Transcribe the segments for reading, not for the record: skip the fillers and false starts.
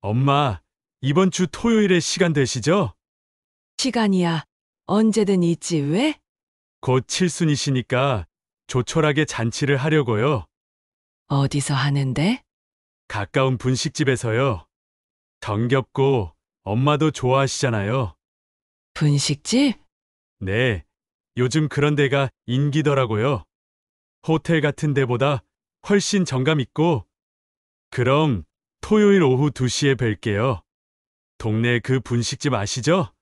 엄마, 이번 주 토요일에 시간 되시죠? 시간이야. 언제든 있지, 왜? 곧 칠순이시니까 조촐하게 잔치를 하려고요. 어디서 하는데? 가까운 분식집에서요. 정겹고 엄마도 좋아하시잖아요. 분식집? 네, 요즘 그런 데가 인기더라고요. 호텔 같은 데보다 훨씬 정감 있고. 그럼 토요일 오후 2시에 뵐게요. 동네 그 분식집 아시죠?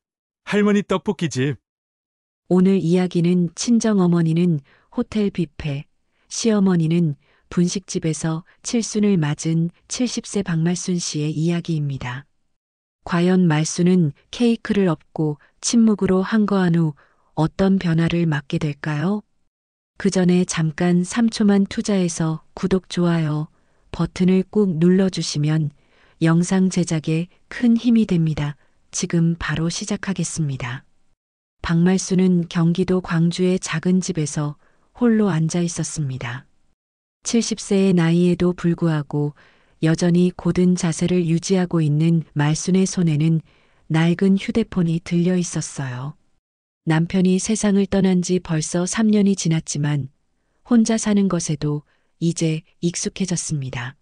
할머니 떡볶이집. 오늘 이야기는 친정어머니는 호텔 뷔페, 시어머니는 분식집에서 칠순을 맞은 70세 박말순 씨의 이야기입니다. 과연 말순은 케이크를 엎고 침묵으로 한거한 후 어떤 변화를 맞게 될까요? 그 전에 잠깐 3초만 투자해서 구독, 좋아요 버튼을 꾹 눌러주시면 영상 제작에 큰 힘이 됩니다. 지금 바로 시작하겠습니다. 박말순은 경기도 광주의 작은 집에서 홀로 앉아 있었습니다. 70세의 나이에도 불구하고 여전히 고든 자세를 유지하고 있는 말순의 손에는 낡은 휴대폰이 들려 있었어요. 남편이 세상을 떠난 지 벌써 3년이 지났지만 혼자 사는 것에도 이제 익숙해졌습니다.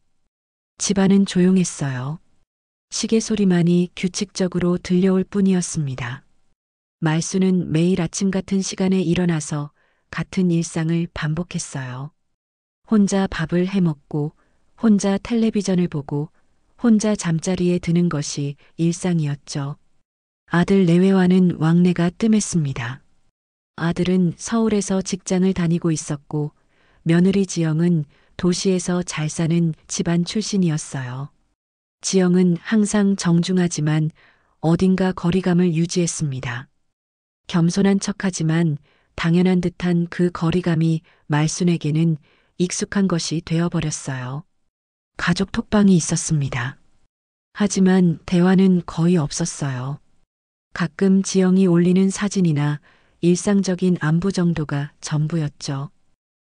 집안은 조용했어요. 시계 소리만이 규칙적으로 들려올 뿐이었습니다. 말순은 매일 아침 같은 시간에 일어나서 같은 일상을 반복했어요. 혼자 밥을 해먹고, 혼자 텔레비전을 보고, 혼자 잠자리에 드는 것이 일상이었죠. 아들 내외와는 왕래가 뜸했습니다. 아들은 서울에서 직장을 다니고 있었고, 며느리 지영은 도시에서 잘 사는 집안 출신이었어요. 지영은 항상 정중하지만 어딘가 거리감을 유지했습니다. 겸손한 척하지만 당연한 듯한 그 거리감이 말순에게는 익숙한 것이 되어버렸어요. 가족 톡방이 있었습니다. 하지만 대화는 거의 없었어요. 가끔 지영이 올리는 사진이나 일상적인 안부 정도가 전부였죠.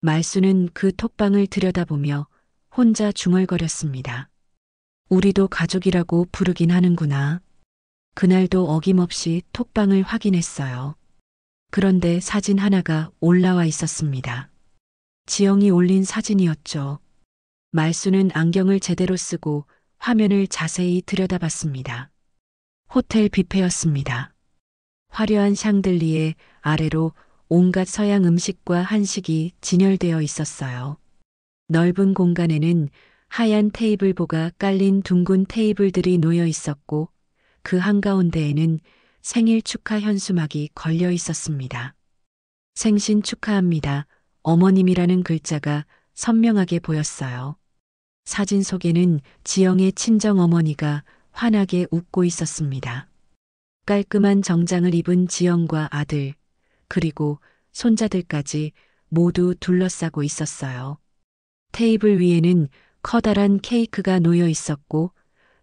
말순은 그 톡방을 들여다보며 혼자 중얼거렸습니다. 우리도 가족이라고 부르긴 하는구나. 그날도 어김없이 톡방을 확인했어요. 그런데 사진 하나가 올라와 있었습니다. 지영이 올린 사진이었죠. 말순은 안경을 제대로 쓰고 화면을 자세히 들여다봤습니다. 호텔 뷔페였습니다. 화려한 샹들리에 아래로 온갖 서양 음식과 한식이 진열되어 있었어요. 넓은 공간에는 하얀 테이블보가 깔린 둥근 테이블들이 놓여 있었고 그 한가운데에는 생일 축하 현수막이 걸려 있었습니다. 생신 축하합니다. 어머님이라는 글자가 선명하게 보였어요. 사진 속에는 지영의 친정 어머니가 환하게 웃고 있었습니다. 깔끔한 정장을 입은 지영과 아들, 그리고 손자들까지 모두 둘러싸고 있었어요. 테이블 위에는 커다란 케이크가 놓여 있었고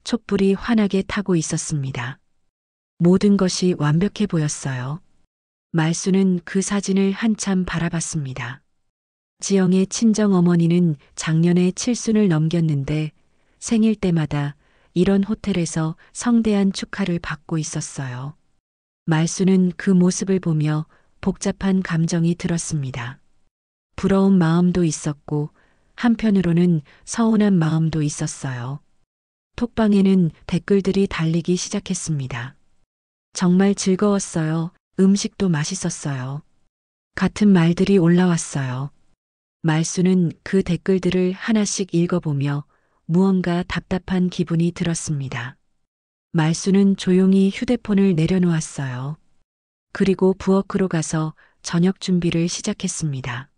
촛불이 환하게 타고 있었습니다. 모든 것이 완벽해 보였어요. 말순은 그 사진을 한참 바라봤습니다. 지영의 친정 어머니는 작년에 칠순을 넘겼는데 생일 때마다 이런 호텔에서 성대한 축하를 받고 있었어요. 말순은 그 모습을 보며 복잡한 감정이 들었습니다. 부러운 마음도 있었고 한편으로는 서운한 마음도 있었어요. 톡방에는 댓글들이 달리기 시작했습니다. 정말 즐거웠어요. 음식도 맛있었어요. 같은 말들이 올라왔어요. 말순은 그 댓글들을 하나씩 읽어보며 무언가 답답한 기분이 들었습니다. 말순은 조용히 휴대폰을 내려놓았어요. 그리고 부엌으로 가서 저녁 준비를 시작했습니다.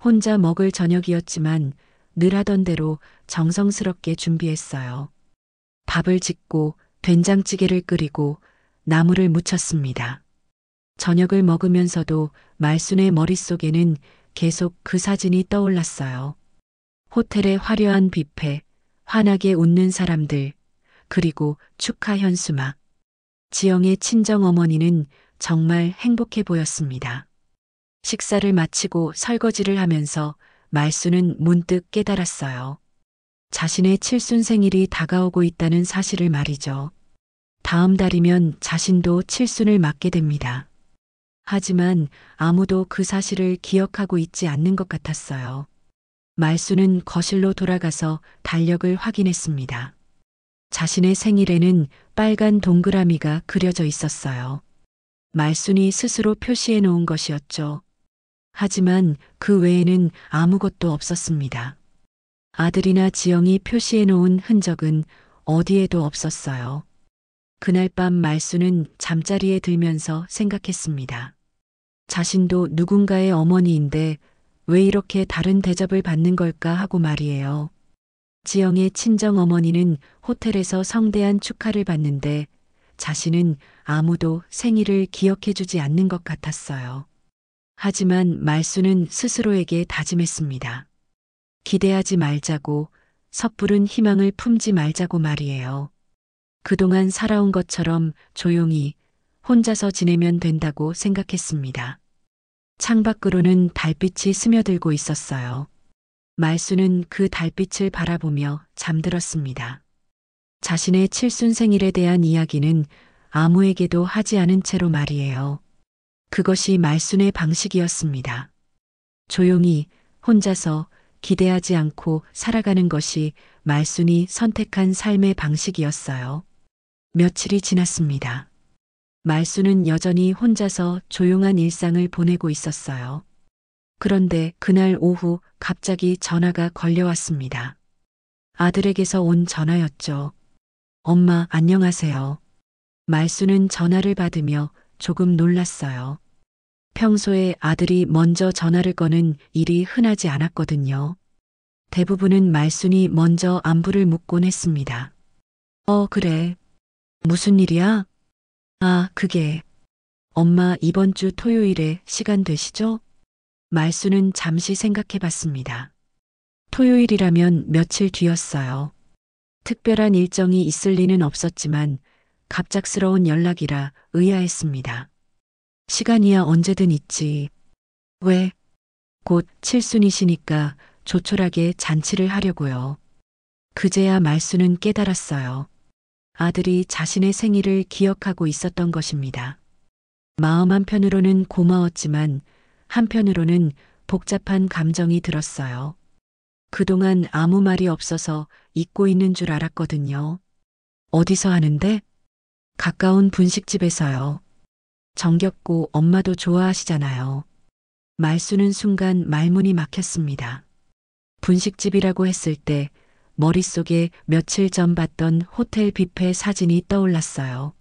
혼자 먹을 저녁이었지만 늘 하던 대로 정성스럽게 준비했어요. 밥을 짓고 된장찌개를 끓이고 나물을 무쳤습니다. 저녁을 먹으면서도 말순의 머릿속에는 계속 그 사진이 떠올랐어요. 호텔의 화려한 뷔페, 환하게 웃는 사람들, 그리고 축하 현수막. 지영의 친정 어머니는 정말 행복해 보였습니다. 식사를 마치고 설거지를 하면서 말순은 문득 깨달았어요. 자신의 칠순 생일이 다가오고 있다는 사실을 말이죠. 다음 달이면 자신도 칠순을 맞게 됩니다. 하지만 아무도 그 사실을 기억하고 있지 않는 것 같았어요. 말수는 거실로 돌아가서 달력을 확인했습니다. 자신의 생일에는 빨간 동그라미가 그려져 있었어요. 말순이 스스로 표시해 놓은 것이었죠. 하지만 그 외에는 아무것도 없었습니다. 아들이나 지영이 표시해 놓은 흔적은 어디에도 없었어요. 그날 밤 말수는 잠자리에 들면서 생각했습니다. 자신도 누군가의 어머니인데 왜 이렇게 다른 대접을 받는 걸까 하고 말이에요. 지영의 친정 어머니는 호텔에서 성대한 축하를 받는데 자신은 아무도 생일을 기억해주지 않는 것 같았어요. 하지만 말수는 스스로에게 다짐했습니다. 기대하지 말자고, 섣부른 희망을 품지 말자고 말이에요. 그동안 살아온 것처럼 조용히 혼자서 지내면 된다고 생각했습니다. 창밖으로는 달빛이 스며들고 있었어요. 말수는 그 달빛을 바라보며 잠들었습니다. 자신의 칠순 생일에 대한 이야기는 아무에게도 하지 않은 채로 말이에요. 그것이 말순의 방식이었습니다. 조용히 혼자서 기대하지 않고 살아가는 것이 말순이 선택한 삶의 방식이었어요. 며칠이 지났습니다. 말수는 여전히 혼자서 조용한 일상을 보내고 있었어요. 그런데 그날 오후 갑자기 전화가 걸려왔습니다. 아들에게서 온 전화였죠. 엄마, 안녕하세요. 말수는 전화를 받으며 조금 놀랐어요. 평소에 아들이 먼저 전화를 거는 일이 흔하지 않았거든요. 대부분은 말순이 먼저 안부를 묻곤 했습니다. 그래. 무슨 일이야? 아, 그게. 엄마 이번 주 토요일에 시간 되시죠? 말수는 잠시 생각해 봤습니다. 토요일이라면 며칠 뒤였어요. 특별한 일정이 있을 리는 없었지만 갑작스러운 연락이라 의아했습니다. 시간이야 언제든 있지. 왜? 곧 칠순이시니까 조촐하게 잔치를 하려고요. 그제야 말수는 깨달았어요. 아들이 자신의 생일을 기억하고 있었던 것입니다. 마음 한편으로는 고마웠지만 한편으로는 복잡한 감정이 들었어요. 그동안 아무 말이 없어서 잊고 있는 줄 알았거든요. 어디서 하는데? 가까운 분식집에서요. 정겹고 엄마도 좋아하시잖아요. 말수는 순간 말문이 막혔습니다. 분식집이라고 했을 때 머릿속에 며칠 전 봤던 호텔 뷔페 사진이 떠올랐어요.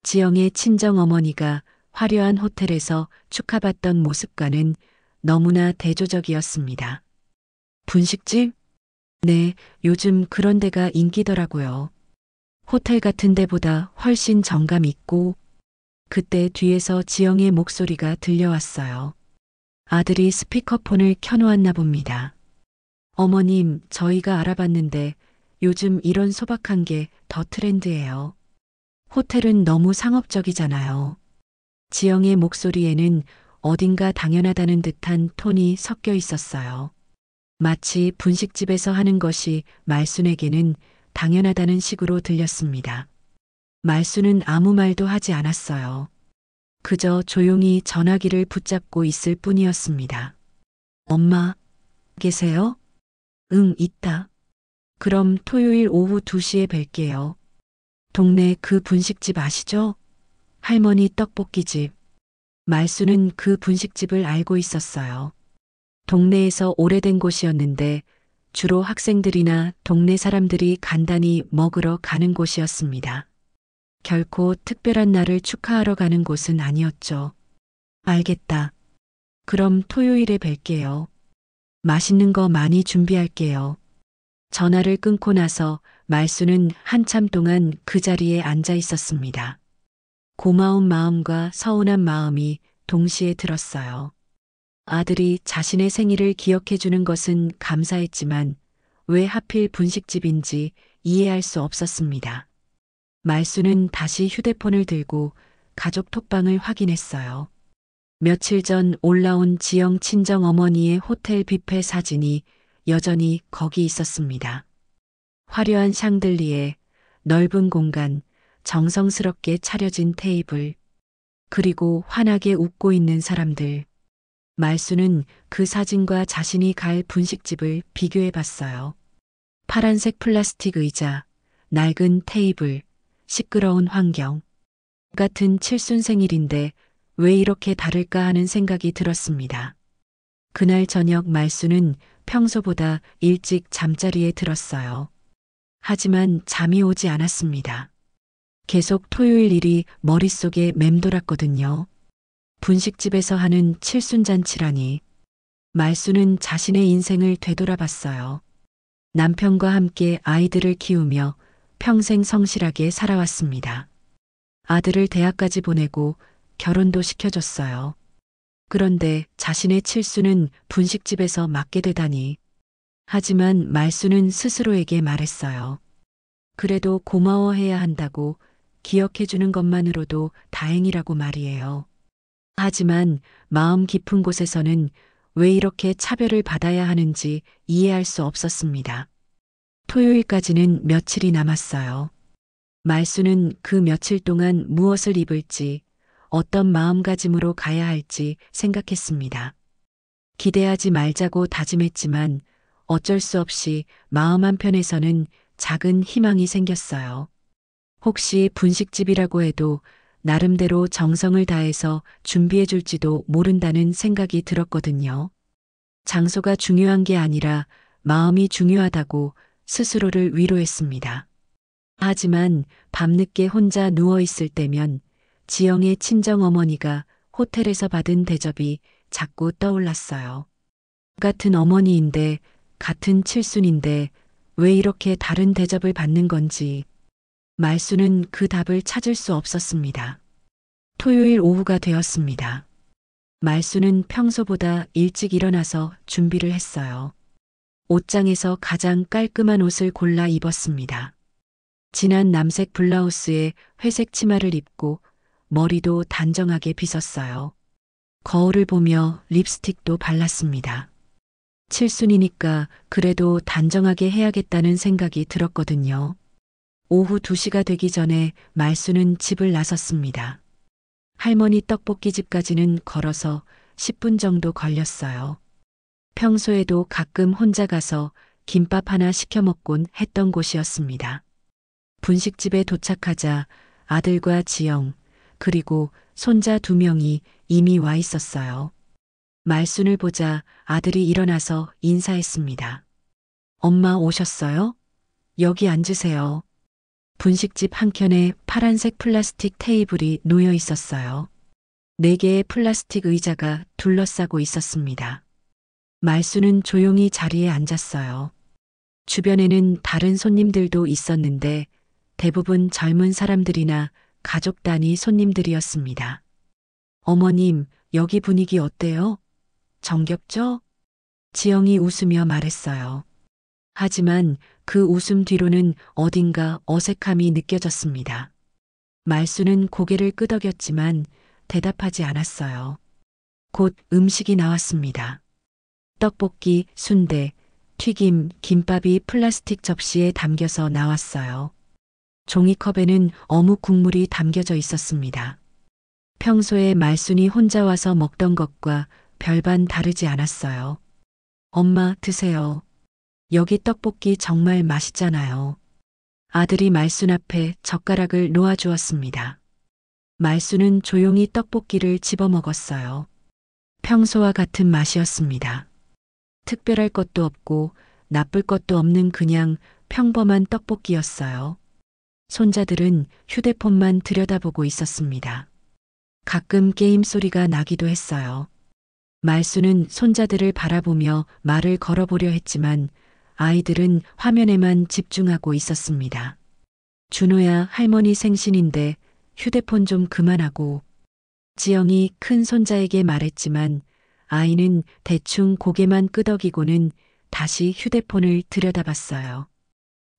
지영의 친정 어머니가 화려한 호텔에서 축하받던 모습과는 너무나 대조적이었습니다. 분식집? 네, 요즘 그런 데가 인기더라고요. 호텔 같은 데보다 훨씬 정감 있고. 그때 뒤에서 지영의 목소리가 들려왔어요. 아들이 스피커폰을 켜놓았나 봅니다. 어머님, 저희가 알아봤는데 요즘 이런 소박한 게 더 트렌드예요. 호텔은 너무 상업적이잖아요. 지영의 목소리에는 어딘가 당연하다는 듯한 톤이 섞여 있었어요. 마치 분식집에서 하는 것이 말순에게는 당연하다는 식으로 들렸습니다. 말순은 아무 말도 하지 않았어요. 그저 조용히 전화기를 붙잡고 있을 뿐이었습니다. 엄마, 계세요? 응, 있다. 그럼 토요일 오후 2시에 뵐게요. 동네 그 분식집 아시죠? 할머니 떡볶이집. 말수는 그 분식집을 알고 있었어요. 동네에서 오래된 곳이었는데 주로 학생들이나 동네 사람들이 간단히 먹으러 가는 곳이었습니다. 결코 특별한 날을 축하하러 가는 곳은 아니었죠. 알겠다. 그럼 토요일에 뵐게요. 맛있는 거 많이 준비할게요. 전화를 끊고 나서 말수는 한참 동안 그 자리에 앉아 있었습니다. 고마운 마음과 서운한 마음이 동시에 들었어요. 아들이 자신의 생일을 기억해 주는 것은 감사했지만 왜 하필 분식집인지 이해할 수 없었습니다. 말수는 다시 휴대폰을 들고 가족 톡방을 확인했어요. 며칠 전 올라온 지영 친정 어머니의 호텔 뷔페 사진이 여전히 거기 있었습니다. 화려한 샹들리에, 넓은 공간, 정성스럽게 차려진 테이블, 그리고 환하게 웃고 있는 사람들. 말수는 그 사진과 자신이 갈 분식집을 비교해 봤어요. 파란색 플라스틱 의자, 낡은 테이블, 시끄러운 환경. 같은 칠순 생일인데 왜 이렇게 다를까 하는 생각이 들었습니다. 그날 저녁 말수는 평소보다 일찍 잠자리에 들었어요. 하지만 잠이 오지 않았습니다. 계속 토요일 일이 머릿속에 맴돌았거든요. 분식집에서 하는 칠순잔치라니. 말수는 자신의 인생을 되돌아봤어요. 남편과 함께 아이들을 키우며 평생 성실하게 살아왔습니다. 아들을 대학까지 보내고 결혼도 시켜줬어요. 그런데 자신의 칠순은 분식집에서 맞게 되다니. 하지만 말수는 스스로에게 말했어요. 그래도 고마워해야 한다고, 기억해주는 것만으로도 다행이라고 말이에요. 하지만 마음 깊은 곳에서는 왜 이렇게 차별을 받아야 하는지 이해할 수 없었습니다. 토요일까지는 며칠이 남았어요. 말수는 그 며칠 동안 무엇을 입을지, 어떤 마음가짐으로 가야 할지 생각했습니다. 기대하지 말자고 다짐했지만 어쩔 수 없이 마음 한편에서는 작은 희망이 생겼어요. 혹시 분식집이라고 해도 나름대로 정성을 다해서 준비해 줄지도 모른다는 생각이 들었거든요. 장소가 중요한 게 아니라 마음이 중요하다고 스스로를 위로했습니다. 하지만 밤늦게 혼자 누워 있을 때면 지영의 친정 어머니가 호텔에서 받은 대접이 자꾸 떠올랐어요. 같은 어머니인데, 같은 칠순인데 왜 이렇게 다른 대접을 받는 건지. 말수는 그 답을 찾을 수 없었습니다. 토요일 오후가 되었습니다. 말수는 평소보다 일찍 일어나서 준비를 했어요. 옷장에서 가장 깔끔한 옷을 골라 입었습니다. 진한 남색 블라우스에 회색 치마를 입고 머리도 단정하게 빗었어요. 거울을 보며 립스틱도 발랐습니다. 칠순이니까 그래도 단정하게 해야겠다는 생각이 들었거든요. 오후 2시가 되기 전에 말수는 집을 나섰습니다. 할머니 떡볶이집까지는 걸어서 10분 정도 걸렸어요. 평소에도 가끔 혼자 가서 김밥 하나 시켜 먹곤 했던 곳이었습니다. 분식집에 도착하자 아들과 지영, 그리고 손자 2명이 이미 와 있었어요. 말순을 보자 아들이 일어나서 인사했습니다. 엄마 오셨어요? 여기 앉으세요. 분식집 한켠에 파란색 플라스틱 테이블이 놓여 있었어요. 4개의 플라스틱 의자가 둘러싸고 있었습니다. 말수는 조용히 자리에 앉았어요. 주변에는 다른 손님들도 있었는데 대부분 젊은 사람들이나 가족 단위 손님들이었습니다. 어머님, 여기 분위기 어때요? 정겹죠? 지영이 웃으며 말했어요. 하지만 그 웃음 뒤로는 어딘가 어색함이 느껴졌습니다. 말수는 고개를 끄덕였지만 대답하지 않았어요. 곧 음식이 나왔습니다. 떡볶이, 순대, 튀김, 김밥이 플라스틱 접시에 담겨서 나왔어요. 종이컵에는 어묵 국물이 담겨져 있었습니다. 평소에 말순이 혼자 와서 먹던 것과 별반 다르지 않았어요. 엄마, 드세요. 여기 떡볶이 정말 맛있잖아요. 아들이 말순 앞에 젓가락을 놓아주었습니다. 말순은 조용히 떡볶이를 집어 먹었어요. 평소와 같은 맛이었습니다. 특별할 것도 없고 나쁠 것도 없는 그냥 평범한 떡볶이였어요. 손자들은 휴대폰만 들여다보고 있었습니다. 가끔 게임 소리가 나기도 했어요. 말수는 손자들을 바라보며 말을 걸어보려 했지만 아이들은 화면에만 집중하고 있었습니다. 준호야, 할머니 생신인데 휴대폰 좀 그만하고. 지영이 큰 손자에게 말했지만 아이는 대충 고개만 끄덕이고는 다시 휴대폰을 들여다봤어요.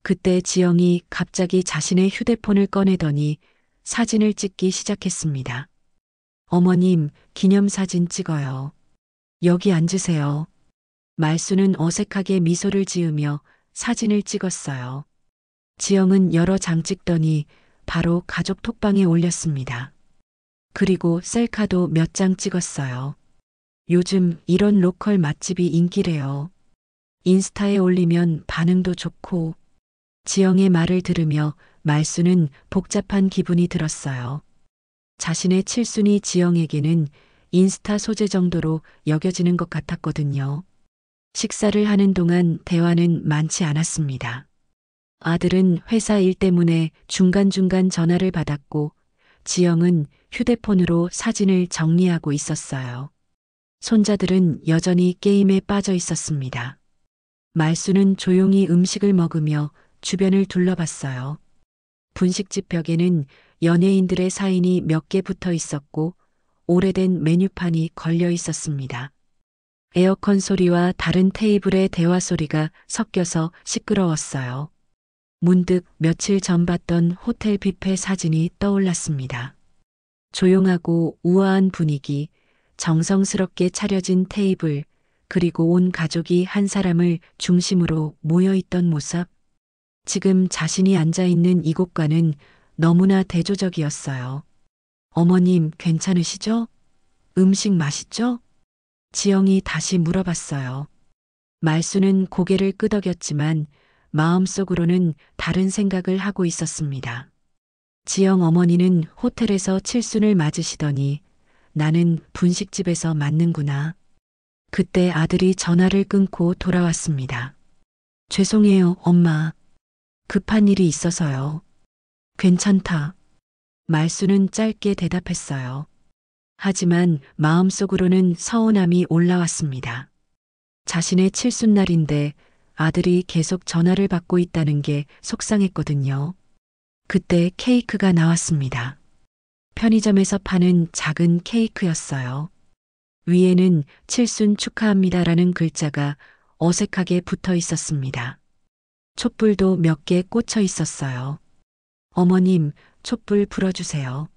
그때 지영이 갑자기 자신의 휴대폰을 꺼내더니 사진을 찍기 시작했습니다. 어머님, 기념사진 찍어요. 여기 앉으세요. 말수는 어색하게 미소를 지으며 사진을 찍었어요. 지영은 여러 장 찍더니 바로 가족 톡방에 올렸습니다. 그리고 셀카도 몇 장 찍었어요. 요즘 이런 로컬 맛집이 인기래요. 인스타에 올리면 반응도 좋고. 지영의 말을 들으며 말수는 복잡한 기분이 들었어요. 자신의 칠순이 지영에게는 인스타 소재 정도로 여겨지는 것 같았거든요. 식사를 하는 동안 대화는 많지 않았습니다. 아들은 회사 일 때문에 중간중간 전화를 받았고 지영은 휴대폰으로 사진을 정리하고 있었어요. 손자들은 여전히 게임에 빠져 있었습니다. 말수는 조용히 음식을 먹으며 주변을 둘러봤어요. 분식집 벽에는 연예인들의 사인이 몇 개 붙어 있었고 오래된 메뉴판이 걸려 있었습니다. 에어컨 소리와 다른 테이블의 대화 소리가 섞여서 시끄러웠어요. 문득 며칠 전 봤던 호텔 뷔페 사진이 떠올랐습니다. 조용하고 우아한 분위기, 정성스럽게 차려진 테이블, 그리고 온 가족이 한 사람을 중심으로 모여 있던 모습. 지금 자신이 앉아 있는 이곳과는 너무나 대조적이었어요. 어머님 괜찮으시죠? 음식 맛있죠? 지영이 다시 물어봤어요. 말수는 고개를 끄덕였지만 마음속으로는 다른 생각을 하고 있었습니다. 지영 어머니는 호텔에서 칠순을 맞으시더니 나는 분식집에서 맞는구나. 그때 아들이 전화를 끊고 돌아왔습니다. 죄송해요, 엄마. 급한 일이 있어서요. 괜찮다. 말수는 짧게 대답했어요. 하지만 마음속으로는 서운함이 올라왔습니다. 자신의 칠순날인데 아들이 계속 전화를 받고 있다는 게 속상했거든요. 그때 케이크가 나왔습니다. 편의점에서 파는 작은 케이크였어요. 위에는 칠순 축하합니다라는 글자가 어색하게 붙어 있었습니다. 촛불도 몇 개 꽂혀 있었어요. 어머님, 촛불 불어주세요.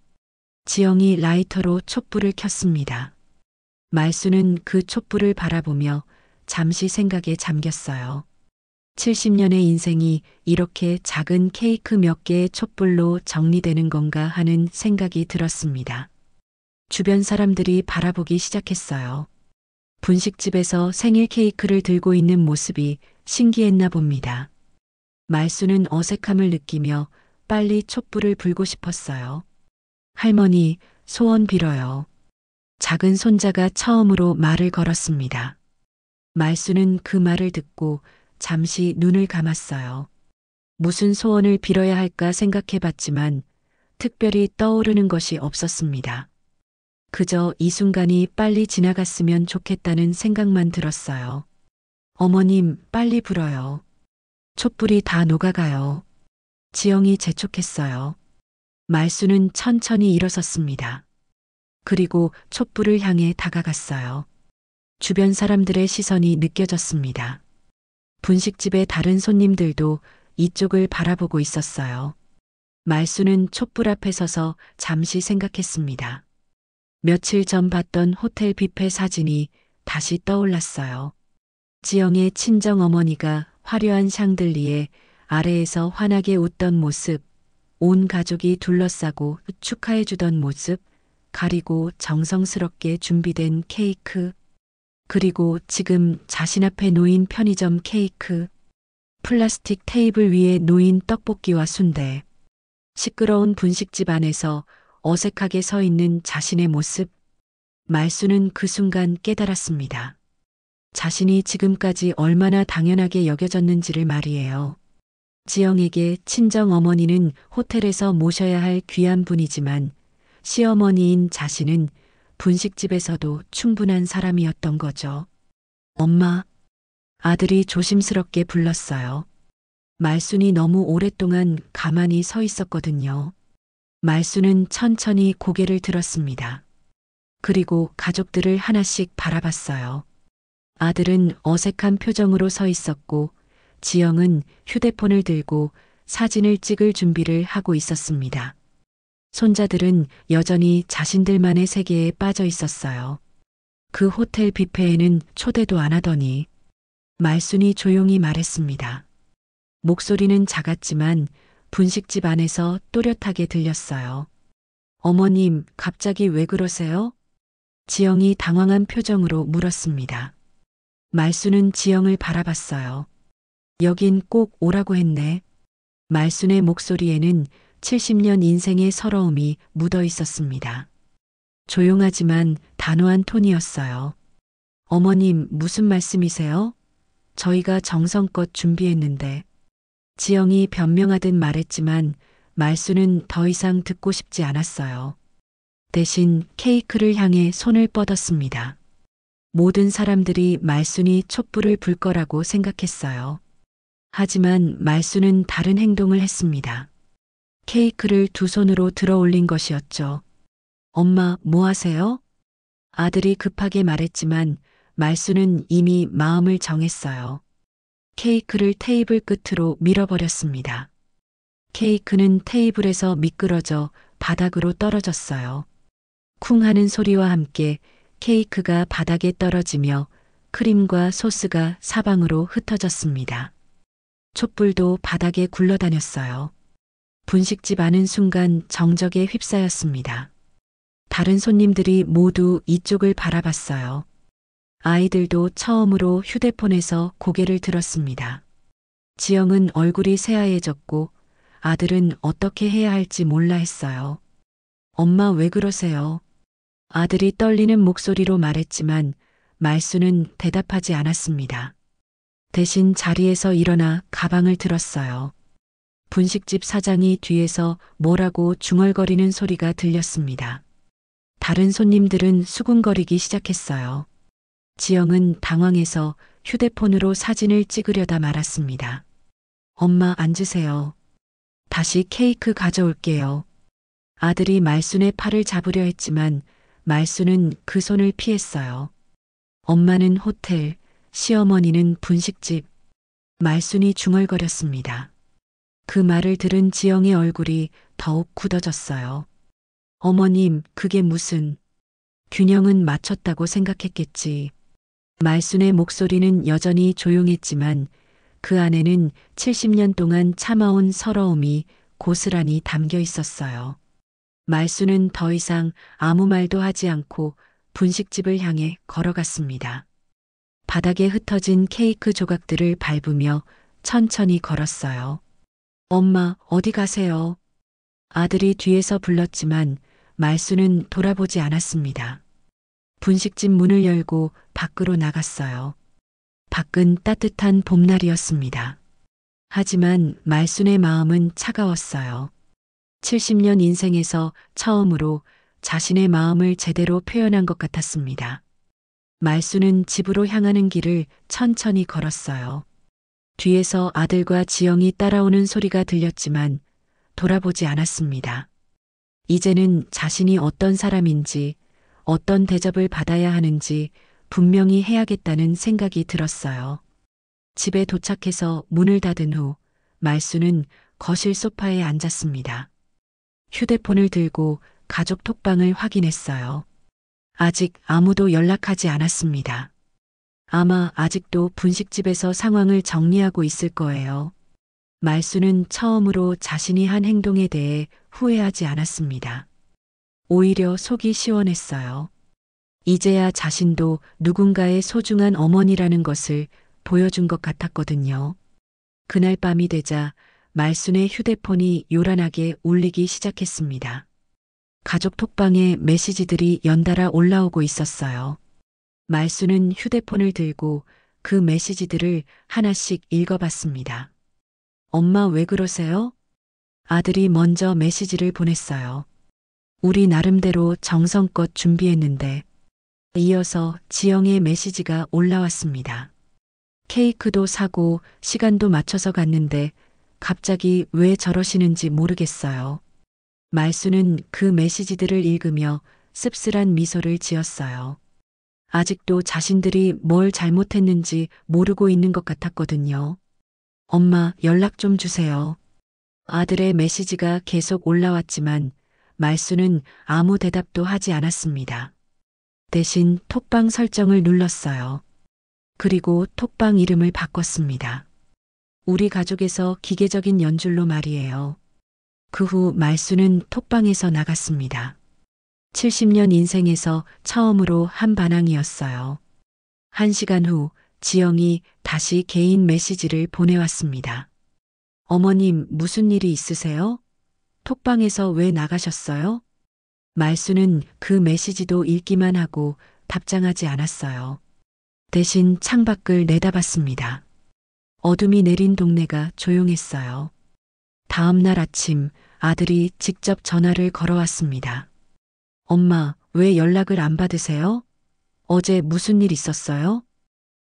지영이 라이터로 촛불을 켰습니다. 말수는 그 촛불을 바라보며 잠시 생각에 잠겼어요. 70년의 인생이 이렇게 작은 케이크 몇 개의 촛불로 정리되는 건가 하는 생각이 들었습니다. 주변 사람들이 바라보기 시작했어요. 분식집에서 생일 케이크를 들고 있는 모습이 신기했나 봅니다. 말수는 어색함을 느끼며 빨리 촛불을 불고 싶었어요. 할머니, 소원 빌어요. 작은 손자가 처음으로 말을 걸었습니다. 말수는 그 말을 듣고 잠시 눈을 감았어요. 무슨 소원을 빌어야 할까 생각해 봤지만 특별히 떠오르는 것이 없었습니다. 그저 이 순간이 빨리 지나갔으면 좋겠다는 생각만 들었어요. 어머님, 빨리 불어요. 촛불이 다 녹아가요. 지영이 재촉했어요. 말수는 천천히 일어섰습니다. 그리고 촛불을 향해 다가갔어요. 주변 사람들의 시선이 느껴졌습니다. 분식집의 다른 손님들도 이쪽을 바라보고 있었어요. 말수는 촛불 앞에 서서 잠시 생각했습니다. 며칠 전 봤던 호텔 뷔페 사진이 다시 떠올랐어요. 지영의 친정 어머니가 화려한 샹들리에 아래에서 환하게 웃던 모습, 온 가족이 둘러싸고 축하해주던 모습, 가리고 정성스럽게 준비된 케이크, 그리고 지금 자신 앞에 놓인 편의점 케이크, 플라스틱 테이블 위에 놓인 떡볶이와 순대, 시끄러운 분식집 안에서 어색하게 서 있는 자신의 모습. 말수는 그 순간 깨달았습니다. 자신이 지금까지 얼마나 당연하게 여겨졌는지를 말이에요. 지영에게 친정 어머니는 호텔에서 모셔야 할 귀한 분이지만 시어머니인 자신은 분식집에서도 충분한 사람이었던 거죠. 엄마, 아들이 조심스럽게 불렀어요. 말순이 너무 오랫동안 가만히 서 있었거든요. 말순은 천천히 고개를 들었습니다. 그리고 가족들을 하나씩 바라봤어요. 아들은 어색한 표정으로 서 있었고 지영은 휴대폰을 들고 사진을 찍을 준비를 하고 있었습니다. 손자들은 여전히 자신들만의 세계에 빠져 있었어요. 그 호텔 뷔페에는 초대도 안 하더니 말순이 조용히 말했습니다. 목소리는 작았지만 분식집 안에서 또렷하게 들렸어요. 어머님, 갑자기 왜 그러세요? 지영이 당황한 표정으로 물었습니다. 말순은 지영을 바라봤어요. 여긴 꼭 오라고 했네. 말순의 목소리에는 70년 인생의 서러움이 묻어 있었습니다. 조용하지만 단호한 톤이었어요. 어머님, 무슨 말씀이세요? 저희가 정성껏 준비했는데. 지영이 변명하듯 말했지만 말순은 더 이상 듣고 싶지 않았어요. 대신 케이크를 향해 손을 뻗었습니다. 모든 사람들이 말순이 촛불을 불 거라고 생각했어요. 하지만 말순은 다른 행동을 했습니다. 케이크를 두 손으로 들어 올린 것이었죠. 엄마, 뭐 하세요? 아들이 급하게 말했지만 말순은 이미 마음을 정했어요. 케이크를 테이블 끝으로 밀어버렸습니다. 케이크는 테이블에서 미끄러져 바닥으로 떨어졌어요. 쿵 하는 소리와 함께 케이크가 바닥에 떨어지며 크림과 소스가 사방으로 흩어졌습니다. 촛불도 바닥에 굴러다녔어요. 분식집 안은 순간 정적에 휩싸였습니다. 다른 손님들이 모두 이쪽을 바라봤어요. 아이들도 처음으로 휴대폰에서 고개를 들었습니다. 지영은 얼굴이 새하얘졌고 아들은 어떻게 해야 할지 몰라 했어요. 엄마, 왜 그러세요? 아들이 떨리는 목소리로 말했지만 말순은 대답하지 않았습니다. 대신 자리에서 일어나 가방을 들었어요. 분식집 사장이 뒤에서 뭐라고 중얼거리는 소리가 들렸습니다. 다른 손님들은 수군거리기 시작했어요. 지영은 당황해서 휴대폰으로 사진을 찍으려다 말았습니다. 엄마, 앉으세요. 다시 케이크 가져올게요. 아들이 말순의 팔을 잡으려 했지만 말순은 그 손을 피했어요. 엄마는 호텔, 시어머니는 분식집. 말순이 중얼거렸습니다. 그 말을 들은 지영의 얼굴이 더욱 굳어졌어요. 어머님, 그게 무슨... 균형은 맞췄다고 생각했겠지. 말순의 목소리는 여전히 조용했지만 그 안에는 70년 동안 참아온 서러움이 고스란히 담겨 있었어요. 말순은 더 이상 아무 말도 하지 않고 분식집을 향해 걸어갔습니다. 바닥에 흩어진 케이크 조각들을 밟으며 천천히 걸었어요. 엄마, 어디 가세요? 아들이 뒤에서 불렀지만 말순은 돌아보지 않았습니다. 분식집 문을 열고 밖으로 나갔어요. 밖은 따뜻한 봄날이었습니다. 하지만 말순의 마음은 차가웠어요. 70년 인생에서 처음으로 자신의 마음을 제대로 표현한 것 같았습니다. 말순은 집으로 향하는 길을 천천히 걸었어요. 뒤에서 아들과 지영이 따라오는 소리가 들렸지만 돌아보지 않았습니다. 이제는 자신이 어떤 사람인지, 어떤 대접을 받아야 하는지 분명히 해야겠다는 생각이 들었어요. 집에 도착해서 문을 닫은 후 말순은 거실 소파에 앉았습니다. 휴대폰을 들고 가족 톡방을 확인했어요. 아직 아무도 연락하지 않았습니다. 아마 아직도 분식집에서 상황을 정리하고 있을 거예요. 말순은 처음으로 자신이 한 행동에 대해 후회하지 않았습니다. 오히려 속이 시원했어요. 이제야 자신도 누군가의 소중한 어머니라는 것을 보여준 것 같았거든요. 그날 밤이 되자 말순의 휴대폰이 요란하게 울리기 시작했습니다. 가족 톡방에 메시지들이 연달아 올라오고 있었어요. 말순은 휴대폰을 들고 그 메시지들을 하나씩 읽어봤습니다. 엄마, 왜 그러세요? 아들이 먼저 메시지를 보냈어요. 우리 나름대로 정성껏 준비했는데. 이어서 지영의 메시지가 올라왔습니다. 케이크도 사고 시간도 맞춰서 갔는데 갑자기 왜 저러시는지 모르겠어요. 말순은 그 메시지들을 읽으며 씁쓸한 미소를 지었어요. 아직도 자신들이 뭘 잘못했는지 모르고 있는 것 같았거든요. 엄마, 연락 좀 주세요. 아들의 메시지가 계속 올라왔지만 말순은 아무 대답도 하지 않았습니다. 대신 톡방 설정을 눌렀어요. 그리고 톡방 이름을 바꿨습니다. 우리 가족에서 기계적인 연줄로 말이에요. 그 후 말수는 톡방에서 나갔습니다. 70년 인생에서 처음으로 한 반항이었어요. 1시간 후 지영이 다시 개인 메시지를 보내왔습니다. 어머님, 무슨 일이 있으세요? 톡방에서 왜 나가셨어요? 말수는 그 메시지도 읽기만 하고 답장하지 않았어요. 대신 창밖을 내다봤습니다. 어둠이 내린 동네가 조용했어요. 다음 날 아침 아들이 직접 전화를 걸어왔습니다. 엄마, 왜 연락을 안 받으세요? 어제 무슨 일 있었어요?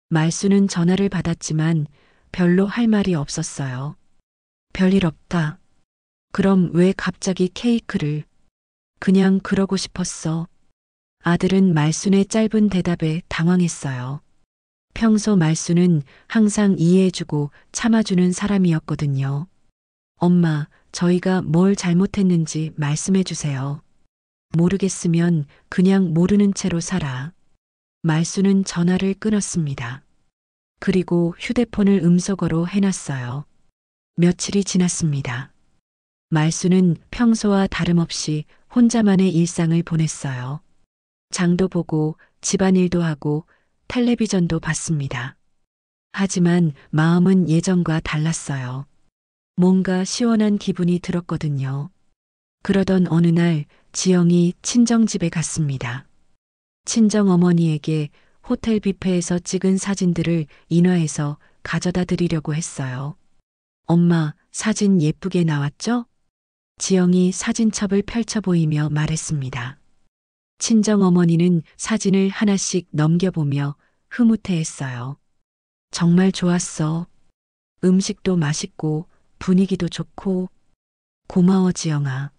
말수는 전화를 받았지만 별로 할 말이 없었어요. 별일 없다. 그럼 왜 갑자기 케이크를? 그냥 그러고 싶었어. 아들은 말순의 짧은 대답에 당황했어요. 평소 말순은 항상 이해해주고 참아주는 사람이었거든요. 엄마, 저희가 뭘 잘못했는지 말씀해주세요. 모르겠으면 그냥 모르는 채로 살아. 말수는 전화를 끊었습니다. 그리고 휴대폰을 음소거로 해놨어요. 며칠이 지났습니다. 말수는 평소와 다름없이 혼자만의 일상을 보냈어요. 장도 보고 집안일도 하고 텔레비전도 봤습니다. 하지만 마음은 예전과 달랐어요. 뭔가 시원한 기분이 들었거든요. 그러던 어느 날 지영이 친정집에 갔습니다. 친정어머니에게 호텔 뷔페에서 찍은 사진들을 인화해서 가져다 드리려고 했어요. 엄마, 사진 예쁘게 나왔죠? 지영이 사진첩을 펼쳐 보이며 말했습니다. 친정어머니는 사진을 하나씩 넘겨보며 흐뭇해했어요. 정말 좋았어. 음식도 맛있고 분위기도 좋고. 고마워, 지영아.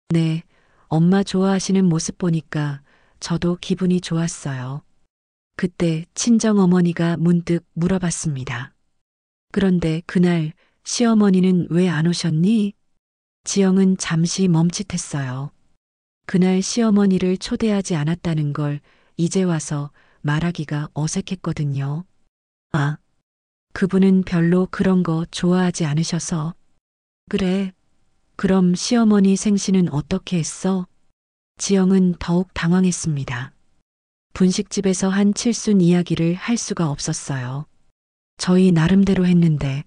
네, 엄마 좋아하시는 모습 보니까 저도 기분이 좋았어요. 그때 친정어머니가 문득 물어봤습니다. 그런데 그날 시어머니는 왜 안 오셨니? 지영은 잠시 멈칫했어요. 그날 시어머니를 초대하지 않았다는 걸 이제 와서 말하기가 어색했거든요. 아, 그분은 별로 그런 거 좋아하지 않으셔서. 그래. 그럼 시어머니 생신은 어떻게 했어? 지영은 더욱 당황했습니다. 분식집에서 한 칠순 이야기를 할 수가 없었어요. 저희 나름대로 했는데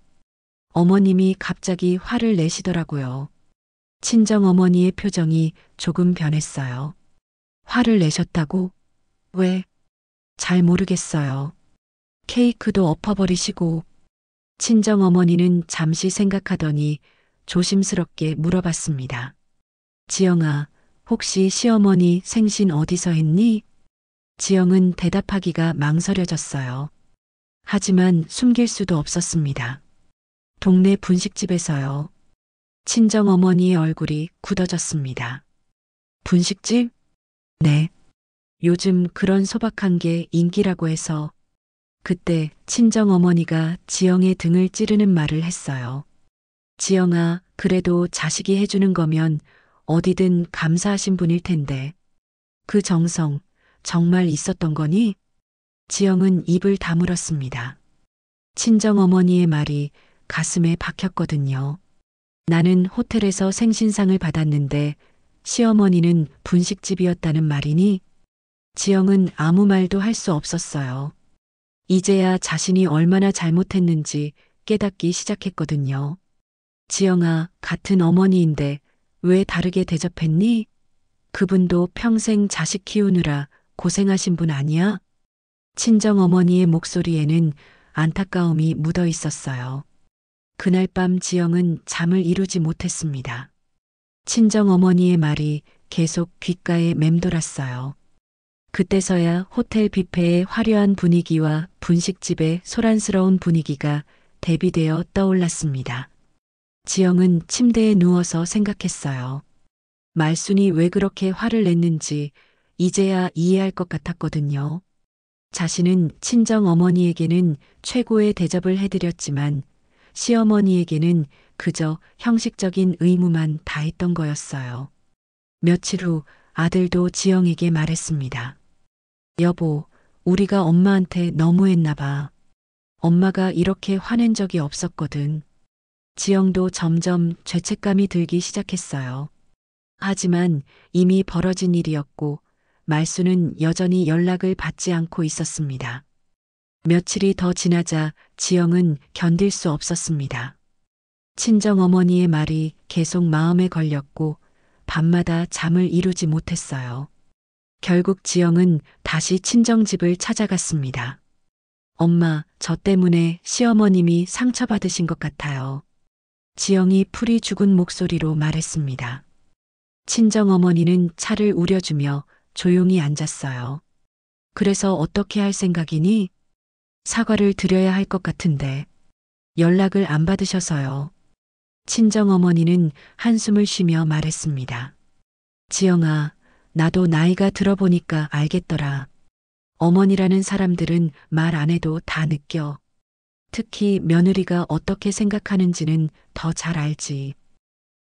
어머님이 갑자기 화를 내시더라고요. 친정어머니의 표정이 조금 변했어요. 화를 내셨다고? 왜? 잘 모르겠어요. 케이크도 엎어버리시고. 친정어머니는 잠시 생각하더니 조심스럽게 물어봤습니다. 지영아, 혹시 시어머니 생신 어디서 했니? 지영은 대답하기가 망설여졌어요. 하지만 숨길 수도 없었습니다. 동네 분식집에서요. 친정어머니의 얼굴이 굳어졌습니다. 분식집? 네. 요즘 그런 소박한 게 인기라고 해서. 그때 친정어머니가 지영의 등을 찌르는 말을 했어요. 지영아, 그래도 자식이 해주는 거면 어디든 감사하신 분일 텐데. 그 정성 정말 있었던 거니? 지영은 입을 다물었습니다. 친정어머니의 말이 가슴에 박혔거든요. 나는 호텔에서 생신상을 받았는데 시어머니는 분식집이었다는 말이니? 지영은 아무 말도 할 수 없었어요. 이제야 자신이 얼마나 잘못했는지 깨닫기 시작했거든요. 지영아, 같은 어머니인데 왜 다르게 대접했니? 그분도 평생 자식 키우느라 고생하신 분 아니야? 친정어머니의 목소리에는 안타까움이 묻어 있었어요. 그날 밤 지영은 잠을 이루지 못했습니다. 친정어머니의 말이 계속 귓가에 맴돌았어요. 그때서야 호텔 뷔페의 화려한 분위기와 분식집의 소란스러운 분위기가 대비되어 떠올랐습니다. 지영은 침대에 누워서 생각했어요. 말순이 왜 그렇게 화를 냈는지 이제야 이해할 것 같았거든요. 자신은 친정어머니에게는 최고의 대접을 해드렸지만 시어머니에게는 그저 형식적인 의무만 다했던 거였어요. 며칠 후 아들도 지영에게 말했습니다. 여보, 우리가 엄마한테 너무했나 봐. 엄마가 이렇게 화낸 적이 없었거든. 지영도 점점 죄책감이 들기 시작했어요. 하지만 이미 벌어진 일이었고 말수는 여전히 연락을 받지 않고 있었습니다. 며칠이 더 지나자 지영은 견딜 수 없었습니다. 친정어머니의 말이 계속 마음에 걸렸고 밤마다 잠을 이루지 못했어요. 결국 지영은 다시 친정집을 찾아갔습니다. 엄마, 저 때문에 시어머님이 상처받으신 것 같아요. 지영이 풀이 죽은 목소리로 말했습니다. 친정어머니는 차를 우려주며 조용히 앉았어요. 그래서 어떻게 할 생각이니? 사과를 드려야 할 것 같은데 연락을 안 받으셔서요. 친정어머니는 한숨을 쉬며 말했습니다. 지영아, 나도 나이가 들어보니까 알겠더라. 어머니라는 사람들은 말 안 해도 다 느껴. 특히 며느리가 어떻게 생각하는지는 더 잘 알지.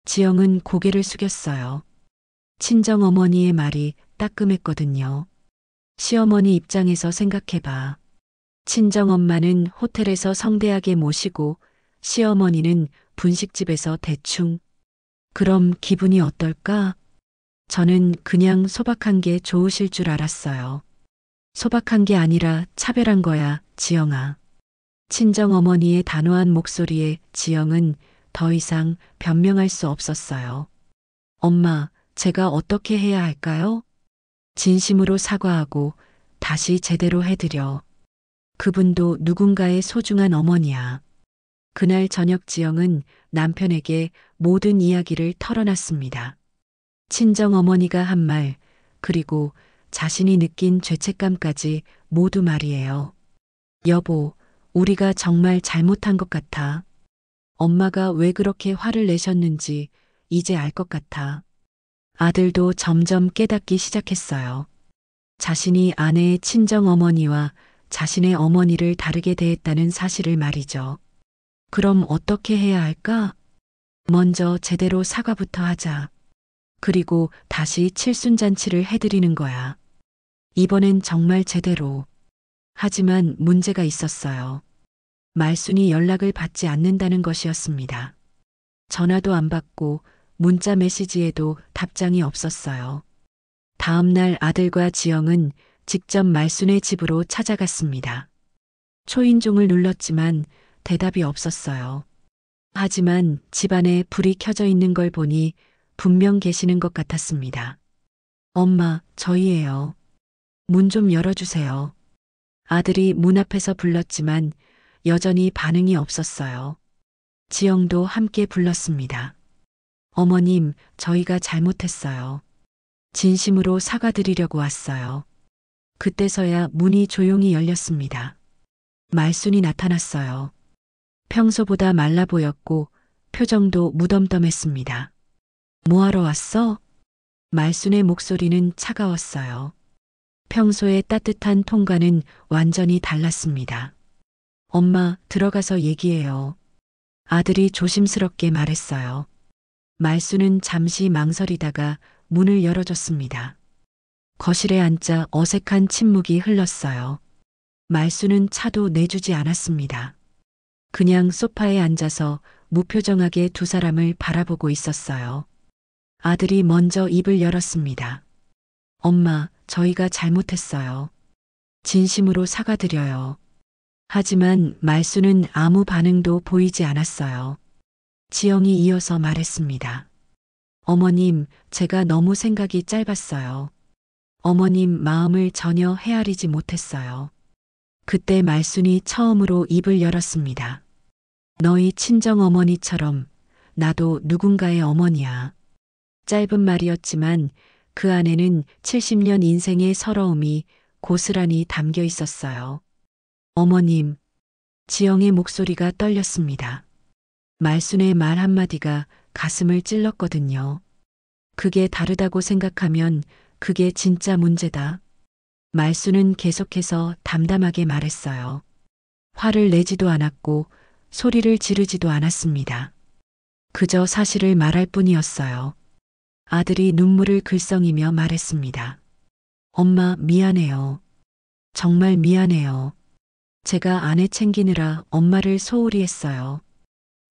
지영은 고개를 숙였어요. 친정어머니의 말이 따끔했거든요. 시어머니 입장에서 생각해봐. 친정엄마는 호텔에서 성대하게 모시고 시어머니는 분식집에서 대충. 그럼 기분이 어떨까? 저는 그냥 소박한 게 좋으실 줄 알았어요. 소박한 게 아니라 차별한 거야, 지영아. 친정어머니의 단호한 목소리에 지영은 더 이상 변명할 수 없었어요. 엄마, 제가 어떻게 해야 할까요? 진심으로 사과하고 다시 제대로 해드려. 그분도 누군가의 소중한 어머니야. 그날 저녁 지영은 남편에게 모든 이야기를 털어놨습니다. 친정어머니가 한 말, 그리고 자신이 느낀 죄책감까지 모두 말이에요. 여보, 우리가 정말 잘못한 것 같아. 엄마가 왜 그렇게 화를 내셨는지 이제 알 것 같아. 아들도 점점 깨닫기 시작했어요. 자신이 아내의 친정어머니와 자신의 어머니를 다르게 대했다는 사실을 말이죠. 그럼 어떻게 해야 할까? 먼저 제대로 사과부터 하자. 그리고 다시 칠순잔치를 해드리는 거야. 이번엔 정말 제대로. 하지만 문제가 있었어요. 말순이 연락을 받지 않는다는 것이었습니다. 전화도 안 받고 문자 메시지에도 답장이 없었어요. 다음 날 아들과 지영은 직접 말순의 집으로 찾아갔습니다. 초인종을 눌렀지만 대답이 없었어요. 하지만 집안에 불이 켜져 있는 걸 보니 분명 계시는 것 같았습니다. 엄마, 저희예요. 문 좀 열어주세요. 아들이 문 앞에서 불렀지만 여전히 반응이 없었어요. 지영도 함께 불렀습니다. 어머님, 저희가 잘못했어요. 진심으로 사과드리려고 왔어요. 그때서야 문이 조용히 열렸습니다. 말순이 나타났어요. 평소보다 말라 보였고 표정도 무덤덤했습니다. 뭐하러 왔어? 말순의 목소리는 차가웠어요. 평소의 따뜻한 톤과는 완전히 달랐습니다. 엄마, 들어가서 얘기해요. 아들이 조심스럽게 말했어요. 말순은 잠시 망설이다가 문을 열어줬습니다. 거실에 앉자 어색한 침묵이 흘렀어요. 말순은 차도 내주지 않았습니다. 그냥 소파에 앉아서 무표정하게 두 사람을 바라보고 있었어요. 아들이 먼저 입을 열었습니다. 엄마, 저희가 잘못했어요. 진심으로 사과드려요. 하지만 말수는 아무 반응도 보이지 않았어요. 지영이 이어서 말했습니다. 어머님, 제가 너무 생각이 짧았어요. 어머님 마음을 전혀 헤아리지 못했어요. 그때 말순이 처음으로 입을 열었습니다. 너희 친정어머니처럼 나도 누군가의 어머니야. 짧은 말이었지만 그 안에는 70년 인생의 서러움이 고스란히 담겨 있었어요. 어머님, 지영의 목소리가 떨렸습니다. 말순의 말 한마디가 가슴을 찔렀거든요. 그게 다르다고 생각하면 그게 진짜 문제다. 말순은 계속해서 담담하게 말했어요. 화를 내지도 않았고 소리를 지르지도 않았습니다. 그저 사실을 말할 뿐이었어요. 아들이 눈물을 글썽이며 말했습니다. 엄마, 미안해요. 정말 미안해요. 제가 아내 챙기느라 엄마를 소홀히 했어요.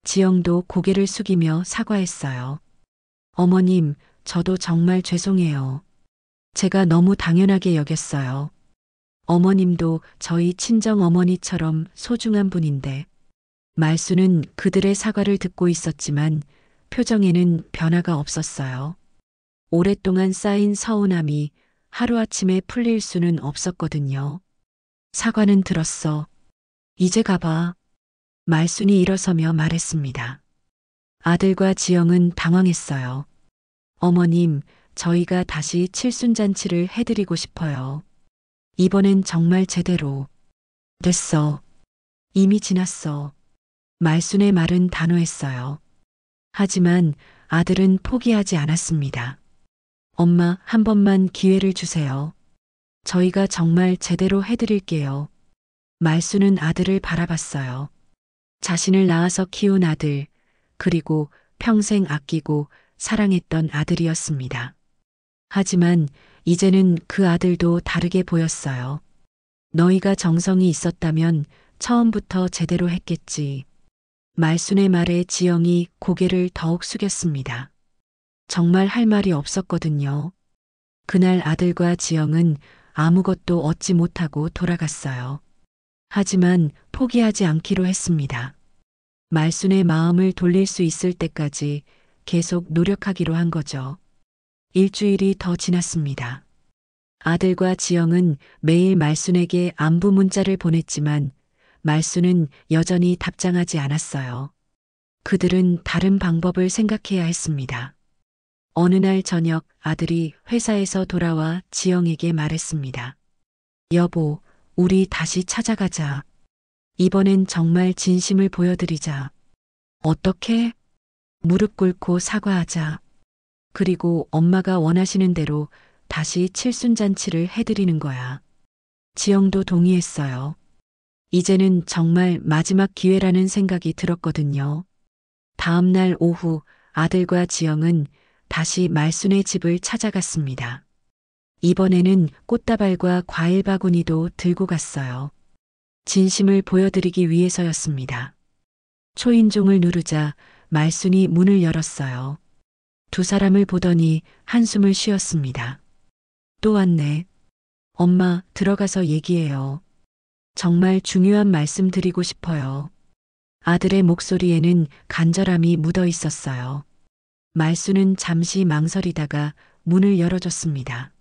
지영도 고개를 숙이며 사과했어요. 어머님, 저도 정말 죄송해요. 제가 너무 당연하게 여겼어요. 어머님도 저희 친정 어머니처럼 소중한 분인데. 말수는 그들의 사과를 듣고 있었지만 표정에는 변화가 없었어요. 오랫동안 쌓인 서운함이 하루아침에 풀릴 수는 없었거든요. 사과는 들었어. 이제 가봐. 말순이 일어서며 말했습니다. 아들과 지영은 당황했어요. 어머님, 저희가 다시 칠순잔치를 해드리고 싶어요. 이번엔 정말 제대로. 됐어. 이미 지났어. 말순의 말은 단호했어요. 하지만 아들은 포기하지 않았습니다. 엄마, 한 번만 기회를 주세요. 저희가 정말 제대로 해드릴게요. 말순은 아들을 바라봤어요. 자신을 낳아서 키운 아들, 그리고 평생 아끼고 사랑했던 아들이었습니다. 하지만 이제는 그 아들도 다르게 보였어요. 너희가 정성이 있었다면 처음부터 제대로 했겠지. 말순의 말에 지영이 고개를 더욱 숙였습니다. 정말 할 말이 없었거든요. 그날 아들과 지영은 아무것도 얻지 못하고 돌아갔어요. 하지만 포기하지 않기로 했습니다. 말순의 마음을 돌릴 수 있을 때까지 계속 노력하기로 한 거죠. 일주일이 더 지났습니다. 아들과 지영은 매일 말순에게 안부 문자를 보냈지만 말순은 여전히 답장하지 않았어요. 그들은 다른 방법을 생각해야 했습니다. 어느 날 저녁 아들이 회사에서 돌아와 지영에게 말했습니다. 여보, 우리 다시 찾아가자. 이번엔 정말 진심을 보여드리자. 어떻게? 무릎 꿇고 사과하자. 그리고 엄마가 원하시는 대로 다시 칠순잔치를 해드리는 거야. 지영도 동의했어요. 이제는 정말 마지막 기회라는 생각이 들었거든요. 다음 날 오후 아들과 지영은 다시 말순의 집을 찾아갔습니다. 이번에는 꽃다발과 과일 바구니도 들고 갔어요. 진심을 보여드리기 위해서였습니다. 초인종을 누르자 말순이 문을 열었어요. 두 사람을 보더니 한숨을 쉬었습니다. 또 왔네. 엄마, 들어가서 얘기해요. 정말 중요한 말씀 드리고 싶어요. 아들의 목소리에는 간절함이 묻어 있었어요. 말순은 잠시 망설이다가 문을 열어줬습니다.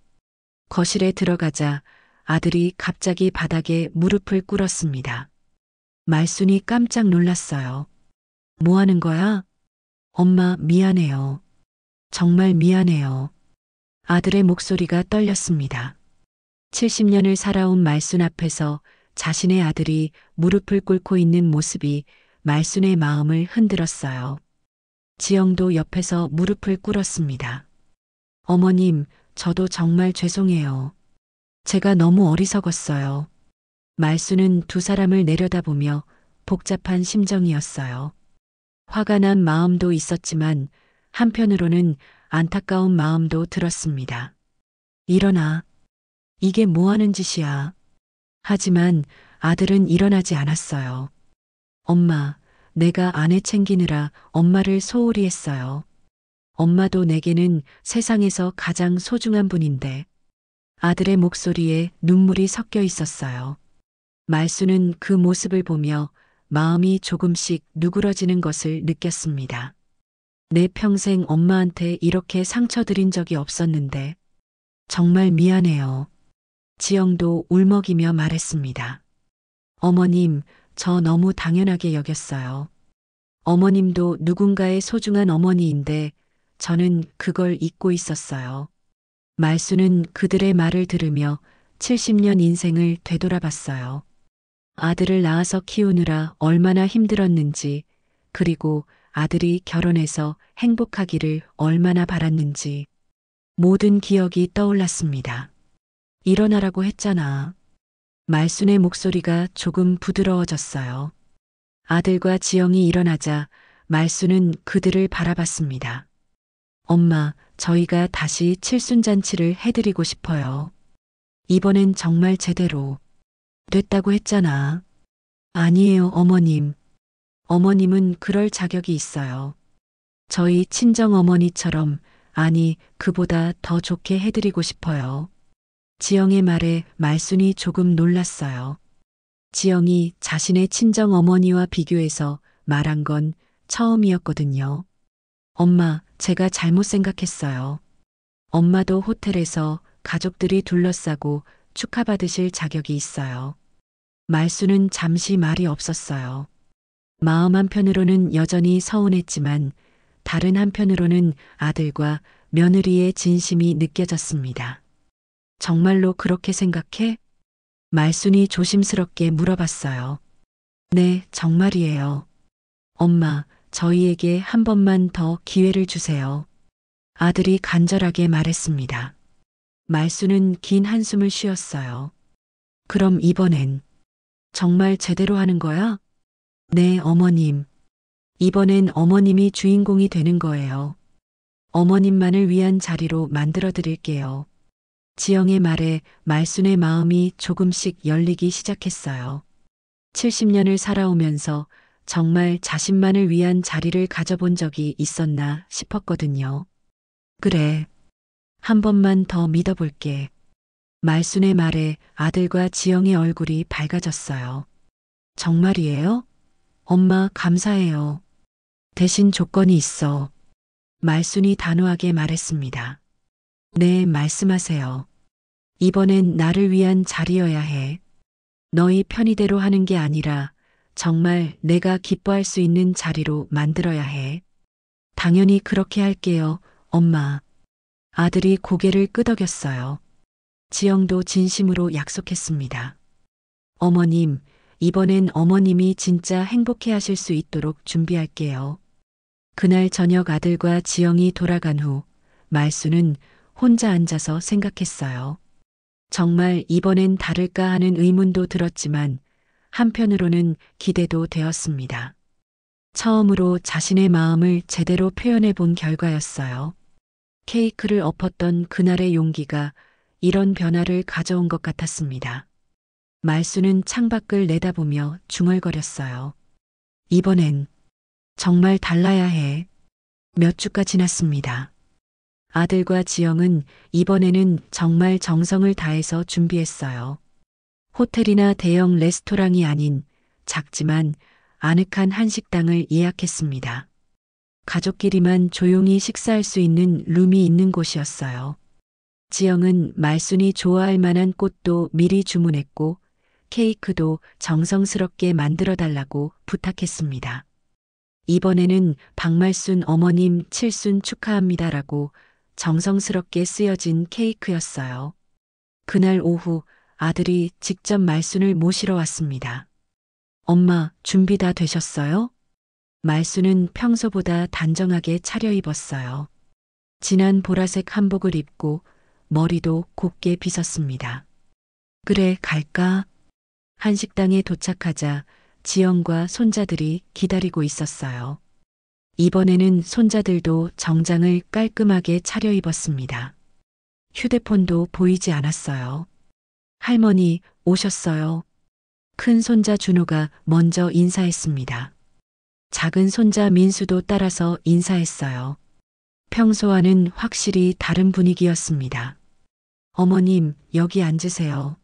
거실에 들어가자 아들이 갑자기 바닥에 무릎을 꿇었습니다. 말순이 깜짝 놀랐어요. 뭐 하는 거야? 엄마, 미안해요. 정말 미안해요. 아들의 목소리가 떨렸습니다. 70년을 살아온 말순 앞에서 자신의 아들이 무릎을 꿇고 있는 모습이 말순의 마음을 흔들었어요. 지영도 옆에서 무릎을 꿇었습니다. 어머님, 저도 정말 죄송해요. 제가 너무 어리석었어요. 말순은 두 사람을 내려다보며 복잡한 심정이었어요. 화가 난 마음도 있었지만 한편으로는 안타까운 마음도 들었습니다. 일어나. 이게 뭐 하는 짓이야. 하지만 아들은 일어나지 않았어요. 엄마, 내가 아내 챙기느라 엄마를 소홀히 했어요. 엄마도 내게는 세상에서 가장 소중한 분인데. 아들의 목소리에 눈물이 섞여 있었어요. 말수는 그 모습을 보며 마음이 조금씩 누그러지는 것을 느꼈습니다. 내 평생 엄마한테 이렇게 상처드린 적이 없었는데 정말 미안해요. 지영도 울먹이며 말했습니다. 어머님, 저 너무 당연하게 여겼어요. 어머님도 누군가의 소중한 어머니인데 저는 그걸 잊고 있었어요. 말수는 그들의 말을 들으며 70년 인생을 되돌아봤어요. 아들을 낳아서 키우느라 얼마나 힘들었는지, 그리고 아들이 결혼해서 행복하기를 얼마나 바랐는지, 모든 기억이 떠올랐습니다. 일어나라고 했잖아. 말순의 목소리가 조금 부드러워졌어요. 아들과 지영이 일어나자 말순은 그들을 바라봤습니다. 엄마, 저희가 다시 칠순잔치를 해드리고 싶어요. 이번엔 정말 제대로. 됐다고 했잖아. 아니에요, 어머님. 어머님은 그럴 자격이 있어요. 저희 친정 어머니처럼, 아니, 그보다 더 좋게 해드리고 싶어요. 지영의 말에 말순이 조금 놀랐어요. 지영이 자신의 친정 어머니와 비교해서 말한 건 처음이었거든요. 엄마, 제가 잘못 생각했어요. 엄마도 호텔에서 가족들이 둘러싸고 축하받으실 자격이 있어요. 말수는 잠시 말이 없었어요. 마음 한편으로는 여전히 서운했지만 다른 한편으로는 아들과 며느리의 진심이 느껴졌습니다. 정말로 그렇게 생각해? 말순이 조심스럽게 물어봤어요. 네, 정말이에요. 엄마, 저희에게 한 번만 더 기회를 주세요. 아들이 간절하게 말했습니다. 말수는 긴 한숨을 쉬었어요. 그럼 이번엔 정말 제대로 하는 거야? 네, 어머님. 이번엔 어머님이 주인공이 되는 거예요. 어머님만을 위한 자리로 만들어 드릴게요. 지영의 말에 말순의 마음이 조금씩 열리기 시작했어요. 70년을 살아오면서 정말 자신만을 위한 자리를 가져본 적이 있었나 싶었거든요. 그래. 한 번만 더 믿어볼게. 말순의 말에 아들과 지영의 얼굴이 밝아졌어요. 정말이에요? 엄마, 감사해요. 대신 조건이 있어. 말순이 단호하게 말했습니다. 네, 말씀하세요. 이번엔 나를 위한 자리여야 해. 너희 편의대로 하는 게 아니라 정말 내가 기뻐할 수 있는 자리로 만들어야 해. 당연히 그렇게 할게요, 엄마. 아들이 고개를 끄덕였어요. 지영도 진심으로 약속했습니다. 어머님, 이번엔 어머님이 진짜 행복해 하실 수 있도록 준비할게요. 그날 저녁 아들과 지영이 돌아간 후 말수는 혼자 앉아서 생각했어요. 정말 이번엔 다를까 하는 의문도 들었지만 한편으로는 기대도 되었습니다. 처음으로 자신의 마음을 제대로 표현해 본 결과였어요. 케이크를 엎었던 그날의 용기가 이런 변화를 가져온 것 같았습니다. 말수는 창밖을 내다보며 중얼거렸어요. 이번엔 정말 달라야 해. 몇 주가 지났습니다. 아들과 지영은 이번에는 정말 정성을 다해서 준비했어요. 호텔이나 대형 레스토랑이 아닌 작지만 아늑한 한식당을 예약했습니다. 가족끼리만 조용히 식사할 수 있는 룸이 있는 곳이었어요. 지영은 말순이 좋아할 만한 꽃도 미리 주문했고 케이크도 정성스럽게 만들어 달라고 부탁했습니다. 이번에는 박말순 어머님 칠순 축하합니다라고 정성스럽게 쓰여진 케이크였어요. 그날 오후 아들이 직접 말순을 모시러 왔습니다. 엄마, 준비 다 되셨어요? 말순은 평소보다 단정하게 차려입었어요. 진한 보라색 한복을 입고 머리도 곱게 빗었습니다. 그래, 갈까? 한식당에 도착하자 지영과 손자들이 기다리고 있었어요. 이번에는 손자들도 정장을 깔끔하게 차려입었습니다. 휴대폰도 보이지 않았어요. 할머니, 오셨어요. 큰 손자 준호가 먼저 인사했습니다. 작은 손자 민수도 따라서 인사했어요. 평소와는 확실히 다른 분위기였습니다. 어머님, 여기 앉으세요.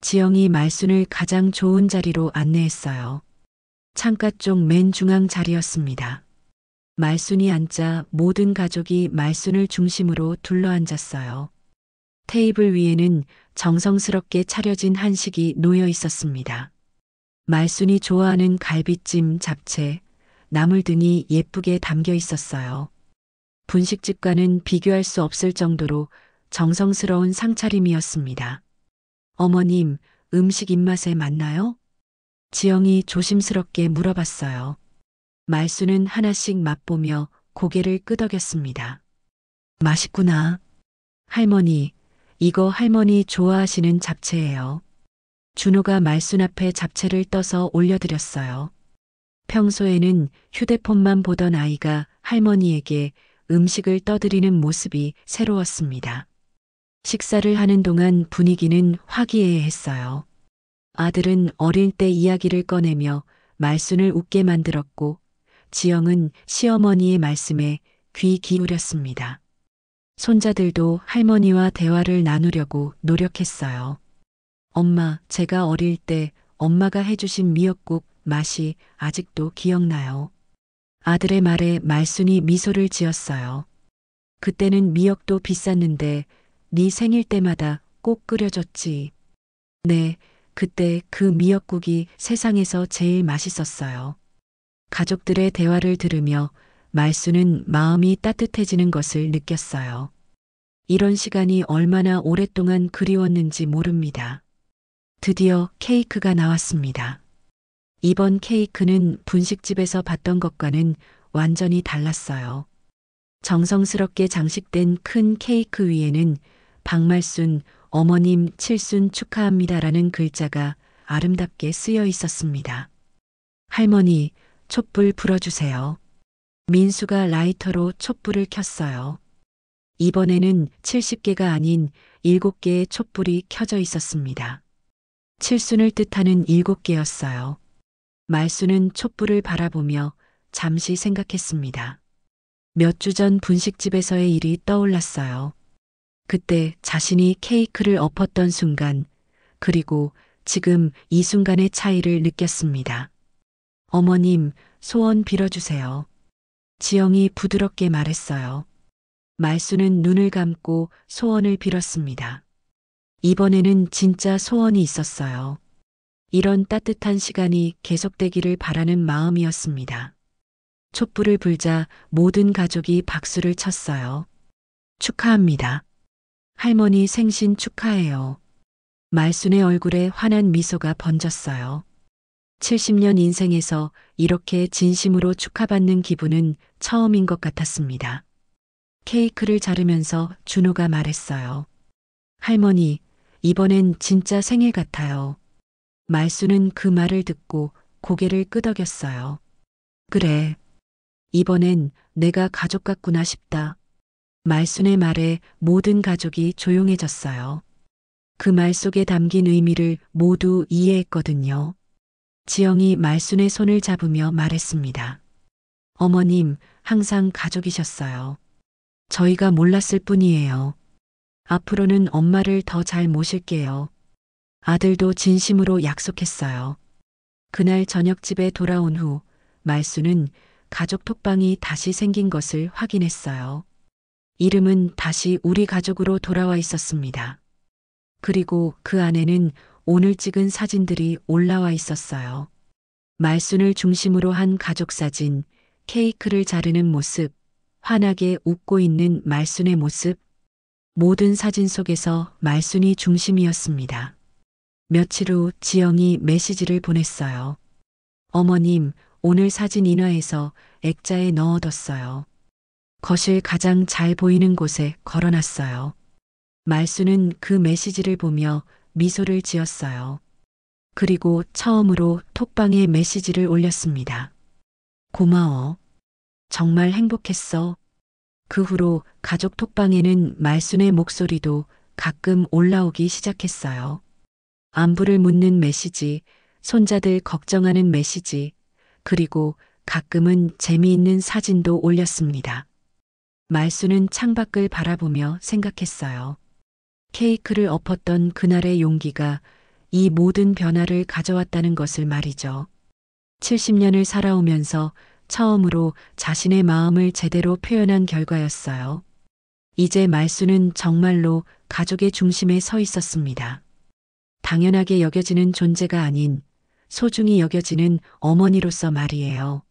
지영이 말순을 가장 좋은 자리로 안내했어요. 창가 쪽 맨 중앙 자리였습니다. 말순이 앉자 모든 가족이 말순을 중심으로 둘러앉았어요. 테이블 위에는 정성스럽게 차려진 한식이 놓여 있었습니다. 말순이 좋아하는 갈비찜, 잡채, 나물 등이 예쁘게 담겨 있었어요. 분식집과는 비교할 수 없을 정도로 정성스러운 상차림이었습니다. 어머님, 음식 입맛에 맞나요? 지영이 조심스럽게 물어봤어요. 말수는 하나씩 맛보며 고개를 끄덕였습니다. 맛있구나. 할머니, 이거 할머니 좋아하시는 잡채예요. 준호가 말순 앞에 잡채를 떠서 올려드렸어요. 평소에는 휴대폰만 보던 아이가 할머니에게 음식을 떠드리는 모습이 새로웠습니다. 식사를 하는 동안 분위기는 화기애애했어요. 아들은 어릴 때 이야기를 꺼내며 말순을 웃게 만들었고 지영은 시어머니의 말씀에 귀 기울였습니다. 손자들도 할머니와 대화를 나누려고 노력했어요. 엄마, 제가 어릴 때 엄마가 해주신 미역국 맛이 아직도 기억나요. 아들의 말에 말순이 미소를 지었어요. 그때는 미역도 비쌌는데 네 생일 때마다 꼭 끓여줬지. 네, 그때 그 미역국이 세상에서 제일 맛있었어요. 가족들의 대화를 들으며 말순은 마음이 따뜻해지는 것을 느꼈어요. 이런 시간이 얼마나 오랫동안 그리웠는지 모릅니다. 드디어 케이크가 나왔습니다. 이번 케이크는 분식집에서 봤던 것과는 완전히 달랐어요. 정성스럽게 장식된 큰 케이크 위에는 박말순 어머님 칠순 축하합니다라는 글자가 아름답게 쓰여 있었습니다. 할머니, 촛불 불어주세요. 민수가 라이터로 촛불을 켰어요. 이번에는 70개가 아닌 7개의 촛불이 켜져 있었습니다. 칠순을 뜻하는 7개였어요. 말순은 촛불을 바라보며 잠시 생각했습니다. 몇 주 전 분식집에서의 일이 떠올랐어요. 그때 자신이 케이크를 엎었던 순간, 그리고 지금 이 순간의 차이를 느꼈습니다. 어머님, 소원 빌어주세요. 지영이 부드럽게 말했어요. 말순은 눈을 감고 소원을 빌었습니다. 이번에는 진짜 소원이 있었어요. 이런 따뜻한 시간이 계속되기를 바라는 마음이었습니다. 촛불을 불자 모든 가족이 박수를 쳤어요. 축하합니다. 할머니 생신 축하해요. 말순의 얼굴에 환한 미소가 번졌어요. 70년 인생에서 이렇게 진심으로 축하받는 기분은 처음인 것 같았습니다. 케이크를 자르면서 준호가 말했어요. 할머니, 이번엔 진짜 생일 같아요. 말순은 그 말을 듣고 고개를 끄덕였어요. 그래. 이번엔 내가 가족 같구나 싶다. 말순의 말에 모든 가족이 조용해졌어요. 그 말 속에 담긴 의미를 모두 이해했거든요. 지영이 말순의 손을 잡으며 말했습니다. 어머님, 항상 가족이셨어요. 저희가 몰랐을 뿐이에요. 앞으로는 엄마를 더 잘 모실게요. 아들도 진심으로 약속했어요. 그날 저녁 집에 돌아온 후 말순은 가족 톡방이 다시 생긴 것을 확인했어요. 이름은 다시 우리 가족으로 돌아와 있었습니다. 그리고 그 안에는 오늘 찍은 사진들이 올라와 있었어요. 말순을 중심으로 한 가족 사진, 케이크를 자르는 모습, 환하게 웃고 있는 말순의 모습, 모든 사진 속에서 말순이 중심이었습니다. 며칠 후 지영이 메시지를 보냈어요. 어머님, 오늘 사진 인화해서 액자에 넣어뒀어요. 거실 가장 잘 보이는 곳에 걸어놨어요. 말순은 그 메시지를 보며 미소를 지었어요. 그리고 처음으로 톡방에 메시지를 올렸습니다. 고마워. 정말 행복했어. 그 후로 가족 톡방에는 말순의 목소리도 가끔 올라오기 시작했어요. 안부를 묻는 메시지, 손자들 걱정하는 메시지, 그리고 가끔은 재미있는 사진도 올렸습니다. 말순은 창밖을 바라보며 생각했어요. 케이크를 엎었던 그날의 용기가 이 모든 변화를 가져왔다는 것을 말이죠. 70년을 살아오면서 처음으로 자신의 마음을 제대로 표현한 결과였어요. 이제 말순은 정말로 가족의 중심에 서 있었습니다. 당연하게 여겨지는 존재가 아닌 소중히 여겨지는 어머니로서 말이에요.